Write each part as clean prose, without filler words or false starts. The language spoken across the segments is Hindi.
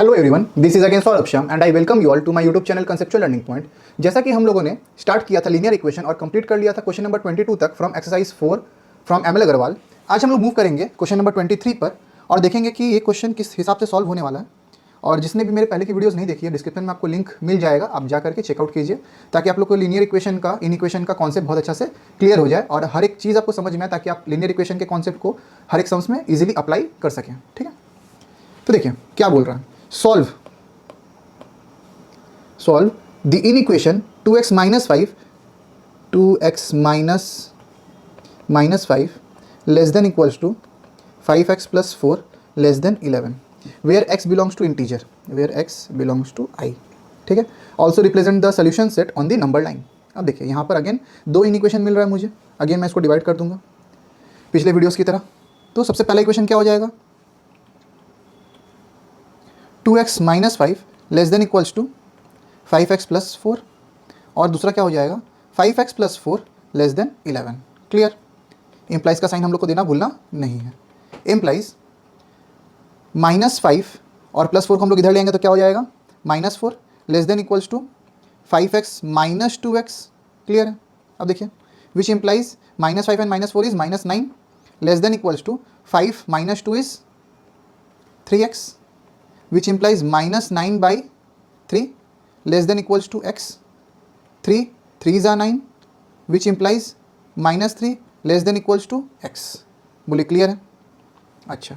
Hello everyone, this is again Saurabh Shyam and I welcome you all to my YouTube channel conceptual learning point. जैसा कि हम लोगों ने स्टार्ट किया था लीनियर इक्वेशन और कंप्लीट कर लिया था क्वेश्चन नंबर 22 तक from exercise 4 from ML Agarwal. आज हम लोग मूव करेंगे क्वेश्चन नंबर 23 पर और देखेंगे कि ये क्वेश्चन किस हिसाब से सॉल्व होने वाला है। और जिसने भी मेरे पहले की वीडियोस नहीं देखी है, डिस्क्रिप्शन में आपको लिंक मिल जाएगा, आप जा करके चेकआउट कीजिए ताकि आप लोग को लीनियर इक्वेशन का इन इक्वेशन का कॉन्सेप्ट बहुत अच्छा से क्लियर हो जाए और हर एक चीज़ आपको समझ में आए ताकि आप लीनियर इक्वेशन के कॉन्सेप्ट को हर एक सम्स में ईजिली अप्लाई कर सकें। ठीक है, तो देखिए क्या बोल रहा है। solve the inequation 2x minus 5 less than equals to 5x plus 4 less than 11 where x belongs to integer, where x belongs to I। ठीक है, also represent the solution set on the number line। अब देखिए यहाँ पर अगेन दो इनिक्वेशन मिल रहा है मुझे, अगेन मैं इसको डिवाइड कर दूंगा पिछले वीडियोस की तरह। तो सबसे पहला इक्वेशन क्या हो जाएगा, 2x minus 5 less than equals to 5x plus 4 और दूसरा क्या हो जाएगा 5x plus 4 less than 11। Clear, implies का साइन हम लोग को देना भूलना नहीं है। इम्प्लाइज -5 और प्लस 4 को हम लोग इधर लेंगे तो क्या हो जाएगा -4 less than equals to 5x minus 2x। Clear है। अब देखिए which implies -5 and -4 is -9 less than equals to 5 minus 2 is 3x which implies -9 by 3 less than equals to x। 3 3s are 9 which implies -3 less than equals to x। बोलिए क्लियर है। अच्छा,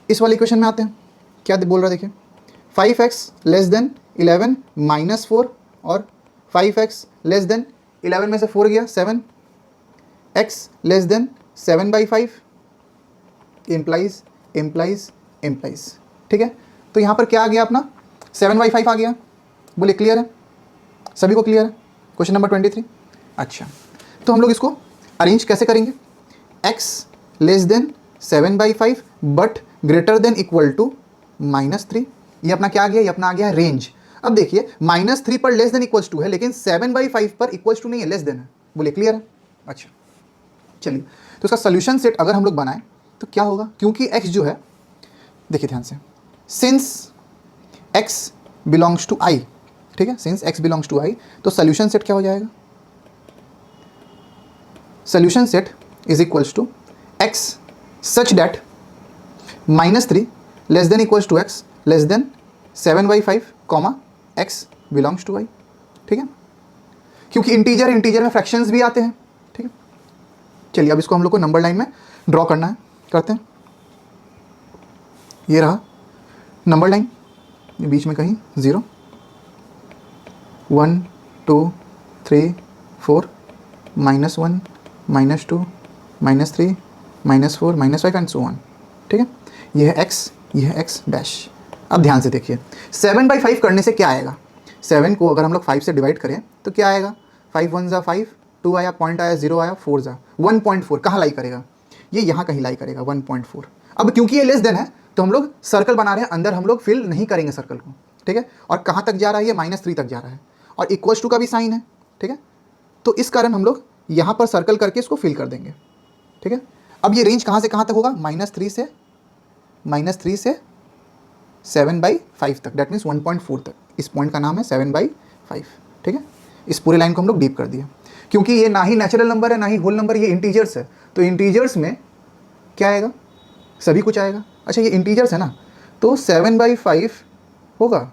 इस वाले इक्वेशन में आते हैं, क्या बोल रहा है देखिए 5x लेस देन 11 माइनस 4 और 5x लेस देन 11 में से 4 गया 7, x लेस देन 7/5 इम्प्लाइज। ठीक है, तो यहाँ पर क्या आ गया अपना 7/5 आ गया। बोलिए क्लियर है, सभी को क्लियर है क्वेश्चन नंबर 23। अच्छा, तो हम लोग इसको अरेंज कैसे करेंगे, x less than 7/5 but greater than equal to -3। ये अपना क्या आ गया, ये अपना आ गया रेंज। अब देखिए -3 पर लेस देन इक्वल्स टू है लेकिन 7/5 पर इक्वल्स टू नहीं है, लेस देन है। बोलिए क्लियर है। अच्छा चलिए, तो इसका सोल्यूशन सेट अगर हम लोग बनाएं तो क्या होगा, क्योंकि x जो है देखिए ध्यान से, since x belongs to I, ठीक है, since x belongs to I तो सोल्यूशन सेट क्या हो जाएगा, solution set is equals to x such that -3 less than equals to x less than 7/5 comma x belongs to I। ठीक है, क्योंकि इंटीजर में फ्रैक्शंस भी आते हैं। ठीक है, चलिए अब इसको हम लोग को नंबर लाइन में ड्रॉ करना है, करते हैं। ये रहा नंबर लाइन, बीच में कहीं 0 1 2 3 4 -1 -2 -3 -4 -5 एंड सो ऑन। ठीक है, ये है x, ये है x डैश। अब ध्यान से देखिए 7/5 करने से क्या आएगा, 7 को अगर हम लोग 5 से डिवाइड करें तो क्या आएगा, 5 1 = 5, 2 आया, पॉइंट आया, 0 आया, 4 जा 1.4। कहाँ लाई करेगा, ये यहाँ कहीं लाई करेगा 1.4। अब क्योंकि ये लेस देन है तो हम लोग सर्कल बना रहे हैं, अंदर हम लोग फिल नहीं करेंगे सर्कल को। ठीक है, और कहाँ तक जा रहा है, ये -3 तक जा रहा है और इक्वल्स टू का भी साइन है। ठीक है, तो इस कारण हम लोग यहाँ पर सर्कल करके इसको फिल कर देंगे। ठीक है, अब ये रेंज कहाँ से कहाँ तक होगा, -3 से 7/5 तक, दैट मीन्स 1.4 तक। इस पॉइंट का नाम है 7/5। ठीक है, इस पूरे लाइन को हम लोग डीप कर दिया, क्योंकि ये ना ही नेचुरल नंबर है ना ही होल नंबर, ये इंटीजर्स है। तो इंटीजर्स में क्या आएगा, सभी कुछ आएगा। अच्छा, ये इंटीजर्स है ना, तो 7/5 होगा,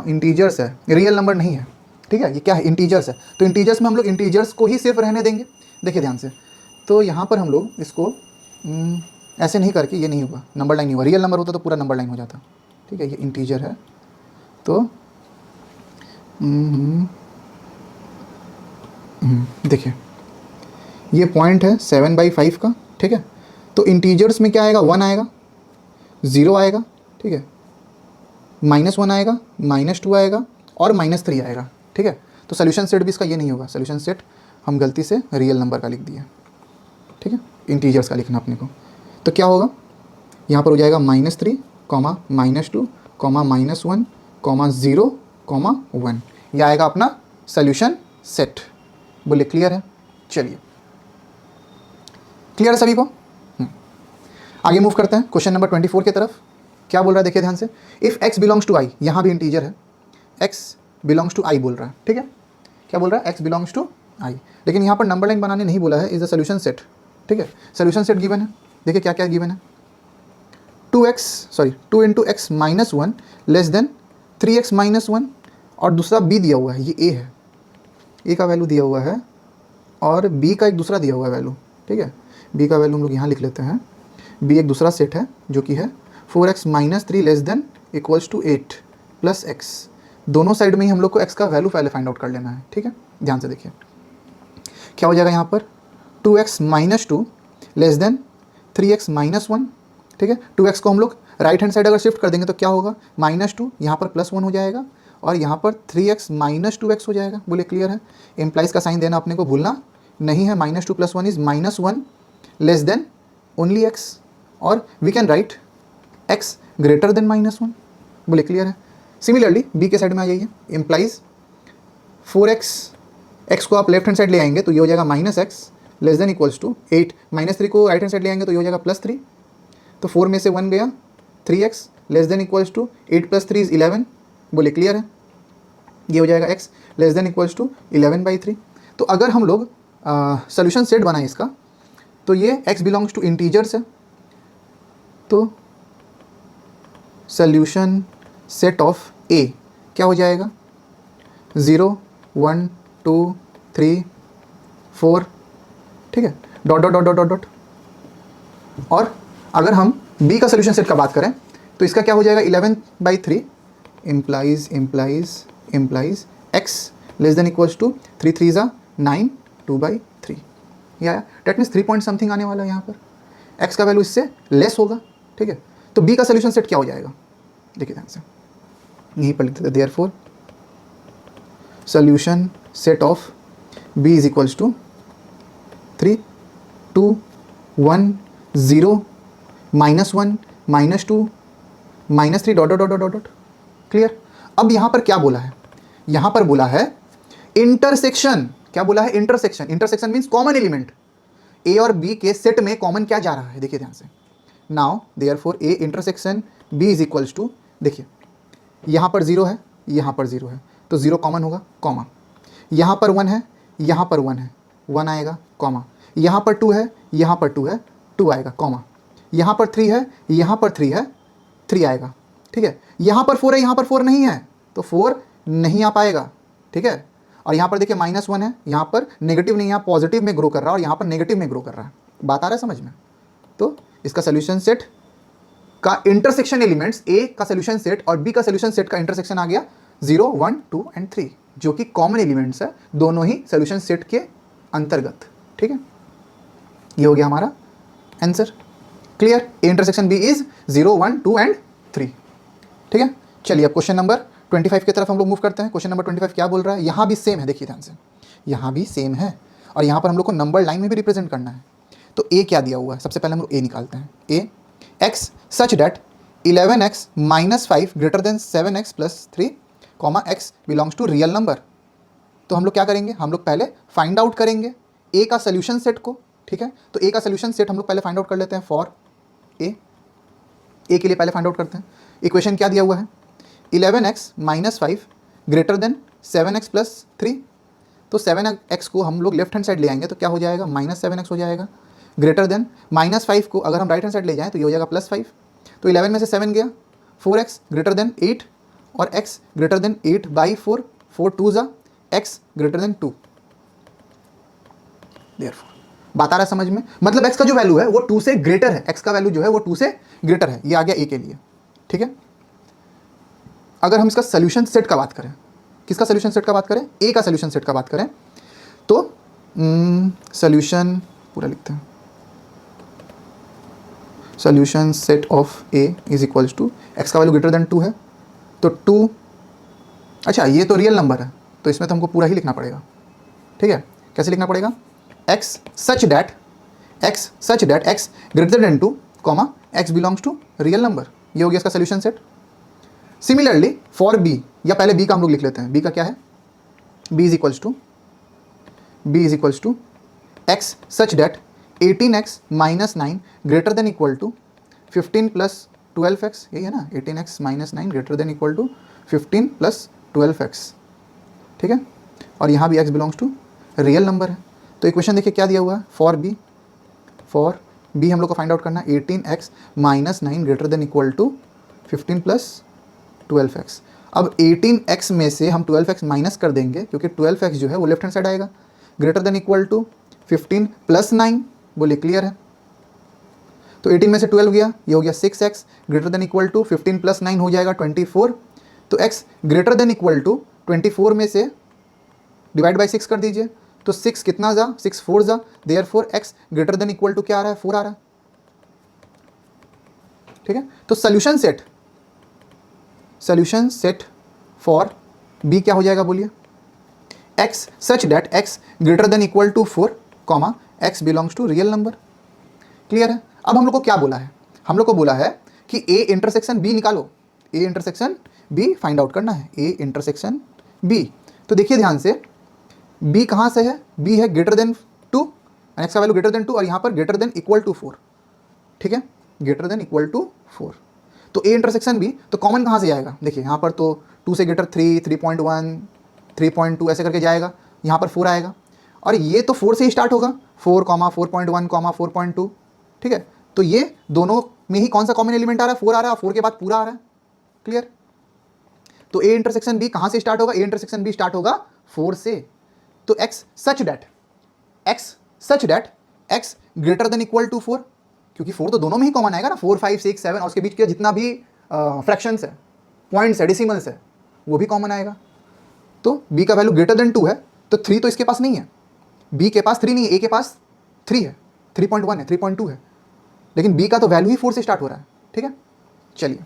इंटीजर्स है, रियल नंबर नहीं है। ठीक है, ये क्या है, इंटीजर्स है। तो इंटीजर्स में हम लोग इंटीजर्स को ही सिर्फ रहने देंगे। देखिए ध्यान से, तो यहाँ पर हम लोग इसको ऐसे नहीं करके, ये नहीं होगा, नंबर लाइन नहीं होगा। रियल नंबर होता तो पूरा नंबर लाइन हो जाता। ठीक है, ये इंटीजर है तो देखिए ये पॉइंट है 7/5 का। ठीक है, तो इंटीजर्स में क्या आएगा, 1 आएगा, 0 आएगा, ठीक है, -1 आएगा, -2 आएगा और -3 आएगा। ठीक है, तो सोल्यूशन सेट भी इसका ये नहीं होगा, सोल्यूशन सेट हम गलती से रियल नंबर का लिख दिए। ठीक है, इंटीजर्स का लिखना अपने को, तो क्या होगा, यहाँ पर हो जाएगा -3, -2, -1, 0, 1। यह आएगा अपना सोल्यूशन सेट। बोलिए क्लियर है। चलिए क्लियर है सभी को। आगे मूव करते हैं क्वेश्चन नंबर 24 की तरफ। क्या बोल रहा है देखिए ध्यान से, if x belongs to i, यहाँ भी इंटीजर है, x बिलोंग्स टू i बोल रहा है, ठीक है, क्या बोल रहा है, x बिलोंग्स टू i, लेकिन यहाँ पर नंबर लाइन बनाने नहीं बोला है, इज द सोल्यूशन सेट, ठीक है, सोल्यूशन सेट गिवन है, देखिए क्या क्या गिवन है, 2 into x minus one less than 3x minus one, और दूसरा b दिया हुआ है, ये a है, a का वैल्यू दिया हुआ है, और b का एक दूसरा दिया हुआ है वैल्यू, ठीक है, b का वैल्यू हम लोग यहाँ लिख लेते हैं, b एक दूसरा सेट है जो कि है 4x minus 3 less than equals to 8 plus x, दोनों साइड में ही हम लोग को x का वैल्यू पहले फाइंड आउट कर लेना है, ठीक है, ध्यान से देखिए क्या हो जाएगा यहाँ पर, 2x minus 2 less than 3x minus 1, ठीक है, 2x को हम लोग राइट हैंड साइड अगर शिफ्ट कर देंगे तो क्या होगा, -2, यहाँ पर +1 हो जाएगा, और यहाँ पर 3x माइनस 2x हो जाएगा, बोले क्लियर है, एम्प्लाइज का साइन देना अपने को भूलना नहीं है, -2 + 1 is -1 less than only x, और we can write x greater than -1, बोले क्लियर है। सिमिलरली b के साइड में आ जाइए, एम्प्लाइज 4x, x को आप लेफ्ट हैंड साइड ले आएंगे तो ये हो जाएगा -x less than equals to 8, -3 को राइट हैंड साइड ले आएंगे तो ये हो जाएगा +3, तो 4 में से 1 गया, 3x less than equals to 8 + 3 is 11, बोले क्लियर है, ये हो जाएगा x less than equals to 11/3। तो अगर हम लोग सोल्यूशन सेट बनाएं इसका, तो ये x बिलोंग्स टू इंटीजर्स है, तो सोल्यूशन सेट ऑफ a क्या हो जाएगा, 0 1 2 3 4, ठीक है, dot dot dot dot dot, और अगर हम b का सोल्यूशन सेट का बात करें तो इसका क्या हो जाएगा, 11/3 implies x less than equals to 3 3 ज़ा 9 2/3, या डेट मीन्स 3 पॉइंट समथिंग आने वाला है यहाँ पर, x का वैल्यू इससे लेस होगा, ठीक है, तो b का सोल्यूशन सेट क्या हो जाएगा, देखिए ध्यान से यहीं पर लिख देते, therefore solution set of b is equals to 3 2 1 0 -1 -2 -3 dot dot dot dot dot, clear. अब यहाँ पर क्या बोला है, यहाँ पर बोला है इंटरसेक्शन, क्या बोला है, intersection, intersection means common element, a और b के सेट में कॉमन क्या जा रहा है, देखिए ध्यान से, now therefore a intersection b is equals to, देखिए यहाँ पर 0 है, यहाँ पर 0 है, तो 0 कॉमन होगा, कॉमा, यहाँ पर 1 है, यहाँ पर 1 है, 1 आएगा, कॉमा, यहाँ पर 2 है, यहाँ पर 2 है, 2 आएगा, कॉमा, यहाँ पर 3 है, यहाँ पर 3 है, 3 आएगा, ठीक है, यहाँ पर 4 है, यहाँ पर 4 नहीं है, तो 4 नहीं आ पाएगा, ठीक है, और यहाँ पर देखिए -1 है, यहाँ पर नेगेटिव नहीं, यहाँ पॉजिटिव में ग्रो कर रहा है, और यहाँ पर नेगेटिव में ग्रो कर रहा है, बात आ रहा है समझ में। तो इसका सोल्यूशन सेट का इंटरसेक्शन एलिमेंट्स, ए का सोल्यूशन सेट और बी का सोल्यूशन सेट का इंटरसेक्शन आ गया 0 1 2 एंड 3, जो कि कॉमन एलिमेंट्स है दोनों ही सोल्यूशन सेट के अंतर्गत, ठीक है, ये हो गया हमारा answer, clear, A intersection B is 0 1 2 and 3, ठीक है। चलिए अब क्वेश्चन नंबर 25 की तरफ हम लोग मूव करते हैं। क्वेश्चन नंबर 25 क्या बोल रहा है, यहाँ भी सेम है, देखिए ध्यान से, यहाँ भी सेम है, और यहाँ पर हम लोग को नंबर लाइन में भी रिप्रेजेंट करना है। तो ए क्या दिया हुआ है, सबसे पहले हम लोग ए निकालते हैं, A x such that 11x minus 5 greater than 7x plus 3 comma x belongs to real number. तो हम लोग क्या करेंगे, हम लोग पहले फाइंड आउट करेंगे ए का सोल्यूशन सेट को, ठीक है। तो ए का सोल्यूशन सेट हम लोग पहले फाइंड आउट कर लेते हैं, फॉर ए के लिए पहले फाइंड आउट करते हैं। इक्वेशन क्या दिया हुआ है, 11x minus 5 greater than 7x plus 3, तो 7x को हम लोग लेफ्ट हैंड साइड ले आएंगे तो क्या हो जाएगा, -7x हो जाएगा, ग्रेटर देन -5 को अगर हम राइट हैंड साइड ले जाएं तो ये हो जाएगा +5, तो 11 में से 7 गया, 4x ग्रेटर देन 8 और x ग्रेटर देन 8/4, 4 2 ज़ा x ग्रेटर देन 2, देयरफॉर बात आ रहा है समझ में, मतलब x का जो वैल्यू है वो 2 से ग्रेटर है, x का वैल्यू जो है वो 2 से ग्रेटर है, ये आ गया a के लिए, ठीक है। अगर हम इसका सोल्यूशन सेट का बात करें, किसका सोल्यूशन सेट का बात करें, a का सोल्यूशन सेट का बात करें, तो सोल्यूशन पूरा लिखते हैं, solution set of a is equals to x का वैल्यू ग्रेटर देन 2 है, तो 2, अच्छा ये तो रियल नंबर है तो इसमें तो हमको पूरा ही लिखना पड़ेगा, ठीक है। कैसे लिखना पड़ेगा, x such that x greater than 2 comma x belongs to real number, ये हो गया इसका solution set. Similarly for b, या पहले b का हम लोग लिख लेते हैं, b का क्या है, b is equals to x such that 18x minus 9 greater than equal to 15 plus 12x, यही है ना, 18x minus 9 greater than equal to 15 plus 12x, ठीक है। और यहाँ भी x belongs to real number है। तो इक्वेशन देखिए क्या दिया हुआ है, फॉर बी हम लोग को फाइंड आउट करना है 18x minus 9 greater than equal to 15 plus 12x। अब 18x में से हम 12x माइनस कर देंगे, क्योंकि 12x जो है वो लेफ्ट हैंड साइड आएगा, greater than equal to 15 plus 9, बोलिए क्लियर है। तो 18 में से 12 गया, ये हो गया 6x, greater than equal to 15 plus 9 हो जाएगा 24। तो x greater than equal to 24 में से डिवाइड बाई 6 कर दीजिए, तो 6 कितना जा, 6 4 जा, therefore x greater than equal to क्या आ रहा है, 4 आ रहा है, ठीक है। तो सोल्यूशन सेट फॉर b क्या हो जाएगा, बोलिए, x such that x greater than equal to 4, comma x belongs to real number. Clear है। अब हम लोग को क्या बोला है, हम लोग को बोला है कि a इंटरसेक्शन b निकालो, a intersection b find out करना है, a इंटरसेक्शन b। तो देखिए ध्यान से, b कहाँ से है, b है ग्रेटर देन 2, x का वैल्यू ग्रेटर देन 2, और यहाँ पर ग्रेटर देन इक्वल टू 4, ठीक है, ग्रेटर देन इक्वल टू 4। तो a इंटरसेक्शन b, तो कॉमन कहाँ से जाएगा, देखिए यहाँ पर तो 2 से ग्रेटर 3, 3.1, 3.2 ऐसे करके जाएगा, यहाँ पर 4 आएगा, और ये तो 4 से ही स्टार्ट होगा, 4, 4.1, 4.2, ठीक है। तो ये दोनों में ही कौन सा कॉमन एलिमेंट आ रहा है, 4 आ रहा है, और 4 के बाद पूरा आ रहा है, क्लियर। तो a इंटरसेक्शन b कहाँ से स्टार्ट होगा, a इंटरसेक्शन b स्टार्ट होगा 4 से। तो x such that x greater than equal to 4, क्योंकि 4 तो दोनों में ही कॉमन आएगा ना, 4, 5, 6, 7, और उसके बीच के जितना भी फ्रैक्शंस है, पॉइंट्स है, डेसिमल्स है, वो भी कॉमन आएगा। तो b का वैल्यू ग्रेटर देन 2 है, तो 3 तो इसके पास नहीं है, b के पास 3 नहीं है, a के पास 3 है, 3.1 है, 3.2 है, लेकिन b का तो वैल्यू ही 4 से स्टार्ट हो रहा है, ठीक है। चलिए,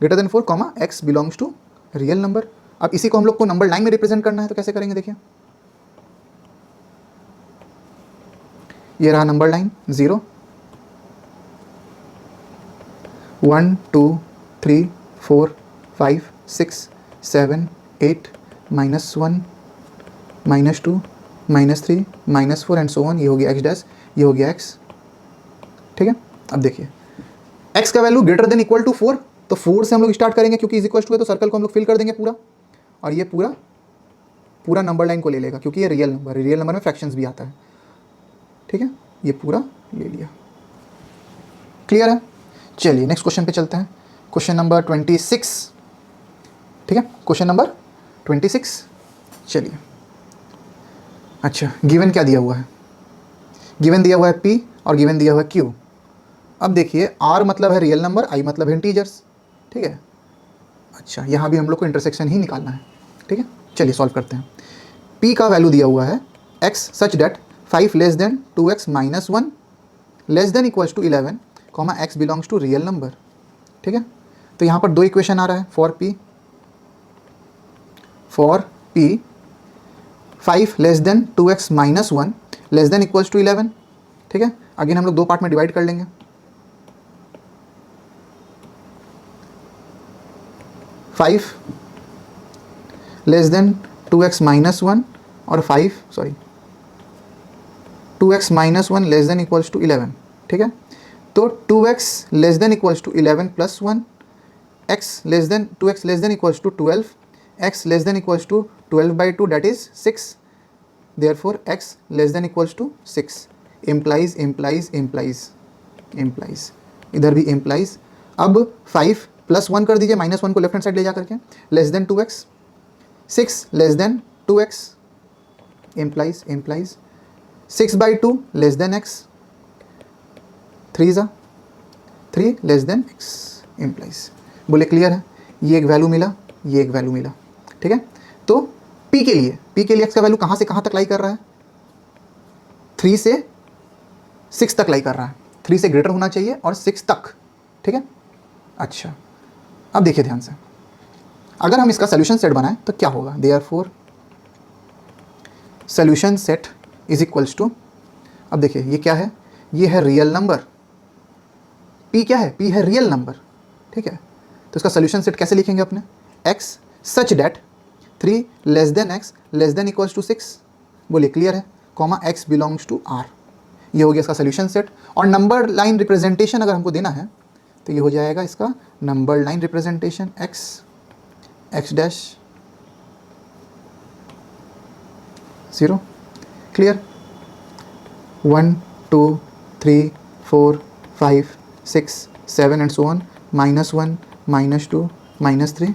greater than 4, comma x belongs to real number. अब इसी को हम लोग को नंबर लाइन में रिप्रेजेंट करना है, तो कैसे करेंगे, देखिए ये रहा number line, 0, 1, 2, 3, 4, 5, 6, 7, 8, -1, -2, -3, -4 and so on. ये हो गया x डैश, ये हो गया x, ठीक है। अब देखिए x का value greater than equal to 4, तो 4 से हम लोग स्टार्ट करेंगे, क्योंकि इज इक्वल टू है, तो सर्कल को हम लोग फिल कर देंगे पूरा, और ये पूरा नंबर लाइन को ले लेगा, क्योंकि ये रियल नंबर है, रियल नंबर में फ्रैक्शंस भी आता है, ठीक है। ये पूरा ले लिया, क्लियर है। चलिए नेक्स्ट क्वेश्चन पे चलते हैं, क्वेश्चन नंबर 26, ठीक है, क्वेश्चन नंबर 26। चलिए, अच्छा, गिवन क्या दिया हुआ है, गिवन दिया हुआ है p और गिवन दिया हुआ है q। अब देखिए r मतलब है रियल नंबर, i मतलब है इंटीजर्स, ठीक है। अच्छा, यहाँ भी हम लोग को इंटरसेक्शन ही निकालना है, ठीक है। चलिए सॉल्व करते हैं। p का वैल्यू दिया हुआ है x such that 5 less than 2x minus 1 less than equals to 11, comma x belongs to real number, ठीक है। तो यहाँ पर 2 इक्वेशन आ रहा है, for p 5 less than 2x minus 1 less than equals to 11, ठीक है। अगेन हम लोग 2 पार्ट में डिवाइड कर लेंगे, 5 लेस देन 2x माइनस 1 और 2x minus 1 less than equals to 11, ठीक है। तो 2x less than equals to 11 plus 1, x less than 2x less than equals to 12, x less than equals to 12/2 that is 6, therefore x less than equals to 6, implies, इधर भी इम्प्लाइज। अब 5 प्लस 1 कर दीजिए, माइनस 1 को लेफ्ट हैंड साइड ले जा करके, less than 2x, 6 less than 2x, implies 6/2 less than x, 3 less than x, implies. बोले क्लियर है, ये एक वैल्यू मिला, ये एक वैल्यू मिला, ठीक है। तो p के लिए x का वैल्यू कहाँ से कहाँ तक लाई कर रहा है, 3 से 6 तक लाई कर रहा है, 3 से ग्रेटर होना चाहिए और 6 तक, ठीक है। अच्छा, अब देखिए ध्यान से, अगर हम इसका सोल्यूशन सेट बनाएं तो क्या होगा, therefore solution set is equals to, अब देखिए ये क्या है, ये है रियल नंबर, p क्या है, p है रियल नंबर, ठीक है। तो इसका सोल्यूशन सेट कैसे लिखेंगे अपने, x such that 3 less than x less than equals to 6, बोलिए क्लियर है, comma x belongs to r। ये हो गया इसका सोल्यूशन सेट। और नंबर लाइन रिप्रेजेंटेशन अगर हमको देना है तो ये हो जाएगा इसका number line representation x dash 0। Clear? 1 2 3 4 5 6 7 and so on, -1 -2 -3।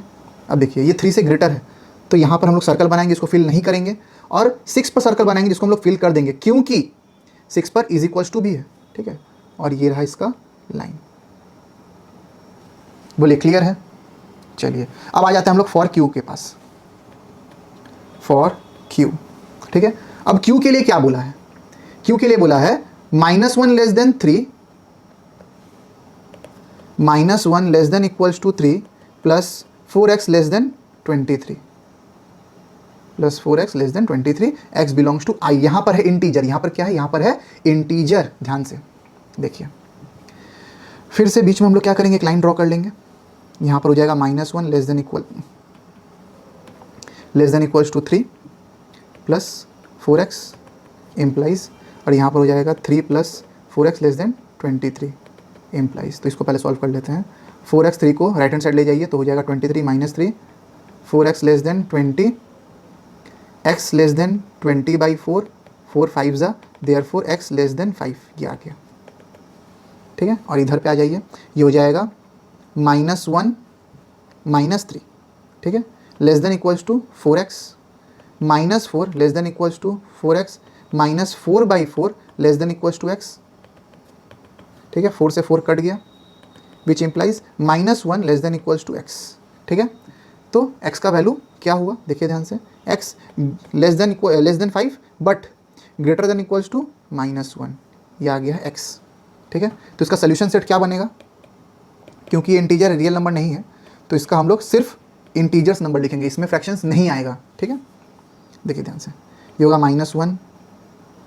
अब देखिए ये 3 से ग्रेटर है, तो यहाँ पर हम लोग सर्कल बनाएंगे, इसको फिल नहीं करेंगे, और 6 पर सर्कल बनाएंगे जिसको हम लोग फिल कर देंगे, क्योंकि 6 पर इज इक्वल्स टू भी है, ठीक है। और ये रहा इसका लाइन। बोलिए क्लियर है? चलिए अब आ जाते हैं हम लोग फॉर क्यू के पास। फॉर क्यू, ठीक है। अब क्यू के लिए क्या बोला है? क्यू के लिए बोला है -1 less than 3, -1 less than equals to 3 plus 4x less than 23, plus 4x less than 23, x belongs to i। यहां पर है इंटीजर, यहां पर क्या है? यहां पर है इंटीजर। ध्यान से देखिए, फिर से बीच में हम लोग क्या करेंगे, एक लाइन ड्रॉ कर लेंगे। यहां पर हो जाएगा -1 less than equals to 3 plus 4x implies, और यहाँ पर हो जाएगा 3 plus 4x less than 23 implies. तो इसको पहले सॉल्व कर लेते हैं। 4x 3 को राइट हैंड साइड ले जाइए, तो हो जाएगा 23 - 3, 4x less then 20, x less then 20/4, 4 5 ज़ा, देयरफॉर x लेस देन 5, ये आ गया, ठीक है। और इधर पे आ जाइए, ये हो जाएगा -1 -3, ठीक है, less than equals to 4x, -4 less than equals to 4x, -4/4 less than equals to x, ठीक है। 4 से 4 कट गया, which implies -1 less than equals to x, ठीक है। तो x का वैल्यू क्या हुआ, देखिए ध्यान से, x less than 5 but greater than equals to -1, ये आ गया है x, ठीक है। तो इसका सोल्यूशन सेट क्या बनेगा? क्योंकि ये इंटीजर रियल नंबर नहीं है, तो इसका हम लोग सिर्फ इंटीजर्स नंबर लिखेंगे, इसमें फ्रैक्शंस नहीं आएगा, ठीक है। देखिए ध्यान से, ये होगा -1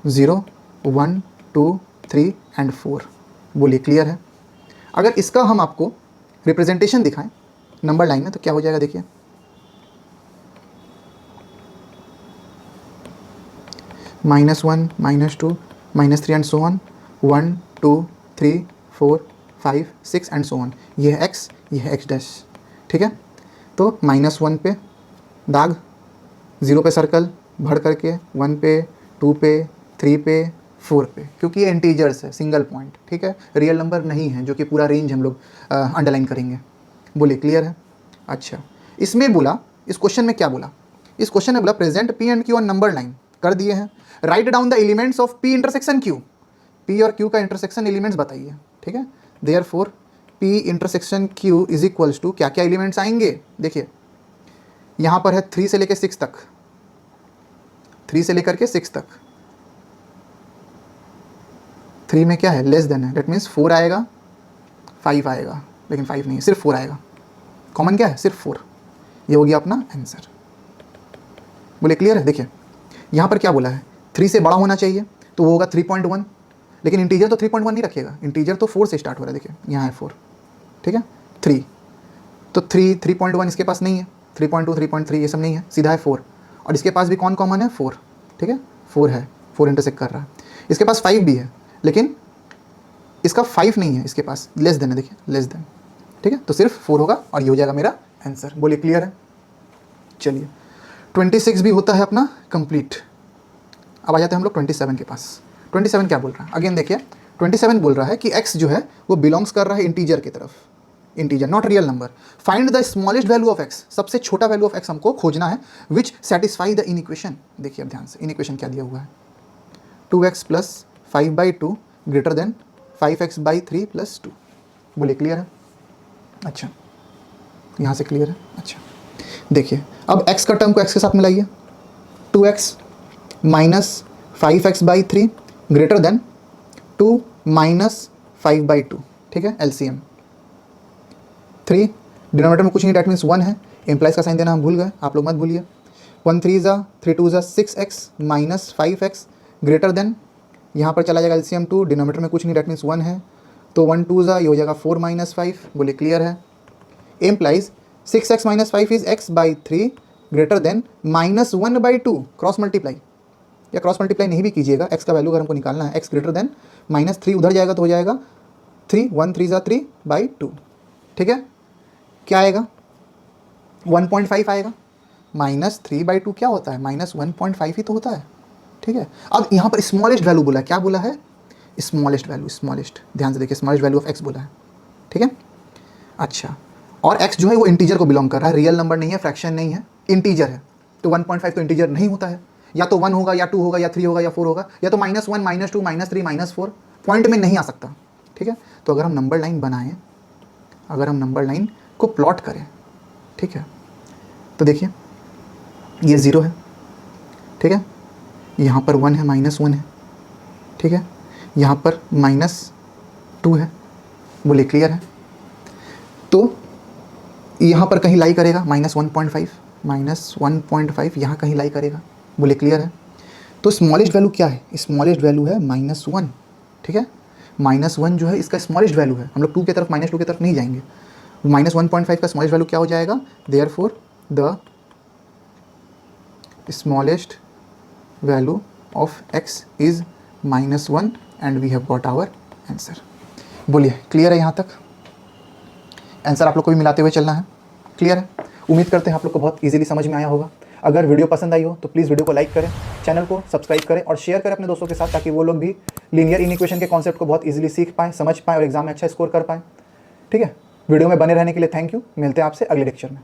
0 1 2 3 एंड 4। बोलिए क्लियर है? अगर इसका हम आपको रिप्रेजेंटेशन दिखाएं नंबर लाइन में, तो क्या हो जाएगा, देखिए -1 -2 -3 and so on, 1 2 3 4 5 6 and so on. ये है x, ये है x डैश, ठीक है। तो -1 पे दाग, 0 पे सर्कल भर करके, 1 पे 2 पे 3 पे 4 पे, क्योंकि ये इंटीजर्स है, सिंगल पॉइंट, ठीक है, रियल नंबर नहीं है, जो कि पूरा रेंज हम लोग अंडरलाइन करेंगे। बोलिए क्लियर है? अच्छा, इसमें बोला, इस क्वेश्चन में क्या बोला? इस क्वेश्चन में बोला present p and q on number line, कर दिए हैं। Write down the elements of p intersection q, p और q का इंटरसेक्शन एलिमेंट्स बताइए, ठीक है। Therefore p intersection q is equals to, क्या क्या एलिमेंट्स आएंगे, देखिए यहाँ पर है 3 से लेकर 6 तक, 3 से लेकर के 6 तक, 3 में क्या है, लेस देन है, डेट मीन्स 4 आएगा, 5 आएगा, लेकिन 5 नहीं है, सिर्फ 4 आएगा। कॉमन क्या है, सिर्फ 4। ये हो गया अपना आंसर। बोले क्लियर है? देखिए यहाँ पर क्या बोला है, 3 से बड़ा होना चाहिए, तो वो होगा 3.1, लेकिन इंटीजर तो 3.1 नहीं रखेगा, इंटीजर तो 4 से स्टार्ट हो रहा है, देखिए यहाँ है 4, ठीक है, 3, तो 3.1 इसके पास नहीं है, 3.2 3.3 ये सब नहीं है, सीधा है 4, और इसके पास भी कौन कॉमन है, 4, ठीक है, 4 है, 4 इंटरसेक्ट कर रहा है। इसके पास 5 भी है, लेकिन इसका 5 नहीं है, इसके पास लेस देन है, देखिए लेस देन, ठीक है, तो सिर्फ 4 होगा, और ये हो जाएगा मेरा आंसर। बोलिए क्लियर है? चलिए 26 भी होता है अपना कंप्लीट। अब आ जाते हैं हम लोग 27 के पास। 27 क्या बोल रहा है? अगेन देखिए 27 बोल रहा है कि x जो है वो बिलोंग्स कर रहा है इंटीजर की तरफ, integer not real number. Find the smallest value of x, सबसे छोटा वैल्यू ऑफ x हमको खोजना है, विच सेटिस्फाई द इन इक्वेशन। देखिए अब ध्यान से, इन इक्वेशन क्या दिया हुआ है, 2x plus 5/2 greater than 5x/3 plus 2। बोलिए क्लियर है? अच्छा, यहाँ से क्लियर है? अच्छा देखिए, अब x का टर्म को x के साथ मिलाइए, 2x minus 5x/3 greater than 2 minus 5/2, ठीक है, LCM 3, डिनोमिनेटर में कुछ नहीं, डेट मीन्स 1 है, एम्प्लाइज का साइन देना हम भूल गए, आप लोग मत भूलिए, 1 3 ज़ा 3 2 ज़ा 6x minus 5x greater than, यहाँ पर चला जाएगा LCM 2, डिनोमिनेटर में कुछ नहीं, डेट मीन्स 1 है, तो 1 2 ज़ा ये हो जाएगा 4 माइनस 5। बोलिए क्लियर है? Implies 6x minus 5 is x/3 greater than -1/2, cross multiply, या क्रॉस मल्टीप्लाई नहीं भी कीजिएगा, x का वैल्यू अगर हमको निकालना है, x ग्रेटर देन -3 उधर जाएगा तो हो जाएगा 3 1 3 ज़ा 3/2, ठीक है। क्या आएगा, 1.5 आएगा। -3/2 क्या होता है, -1.5 ही तो होता है, ठीक है। अब यहाँ पर स्मॉलेस्ट वैल्यू बोला है, क्या बोला है, स्मॉलेस्ट वैल्यू, स्मॉलेस्ट, ध्यान से देखिए, स्मॉलेस्ट वैल्यू ऑफ x बोला है, ठीक है। अच्छा, और x जो है वो इंटीजर को बिलोंग कर रहा है, रियल नंबर नहीं है, फ्रैक्शन नहीं है, इंटीजर है। तो 1.5 तो इंटीजर नहीं होता है, या तो 1 होगा या 2 होगा या 3 होगा या 4 होगा, या तो -1 -2 -3 -4, पॉइंट में नहीं आ सकता, ठीक है। तो अगर हम नंबर लाइन बनाएं, अगर हम नंबर लाइन को प्लॉट करें, ठीक है, तो देखिए ये 0 है, ठीक है, यहाँ पर 1 है, -1 है, ठीक है, यहाँ पर -2 है, बोले क्लियर है। तो यहाँ पर कहीं लाई करेगा -1.5 यहाँ कहीं लाई करेगा, बोले क्लियर है। तो स्मॉलेस्ट वैल्यू क्या है, स्मॉलेस्ट वैल्यू है -1, ठीक है। -1 जो है इसका स्मॉलेस्ट वैल्यू है, हम लोग 2 की तरफ, -2 की तरफ नहीं जाएंगे। -1.5 का स्मॉलेस्ट वैल्यू क्या हो जाएगा, therefore the smallest value of x is -1 and we have got our answer. बोलिए क्लियर है यहाँ तक, आंसर आप लोग को भी मिलाते हुए चलना है, क्लियर है। उम्मीद करते हैं आप लोग को बहुत इजीली समझ में आया होगा। अगर वीडियो पसंद आई हो तो प्लीज़ वीडियो को लाइक करें, चैनल को सब्सक्राइब करें और शेयर करें अपने दोस्तों के साथ, ताकि वो लोग भी लीनियर इनइक्वेशन के कॉन्सेप्ट को बहुत इजीली सीख पाएँ, समझ पाएँ और एग्जाम में अच्छा स्कोर कर पाएँ, ठीक है। वीडियो में बने रहने के लिए थैंक यू, मिलते हैं आपसे अगले लेक्चर में।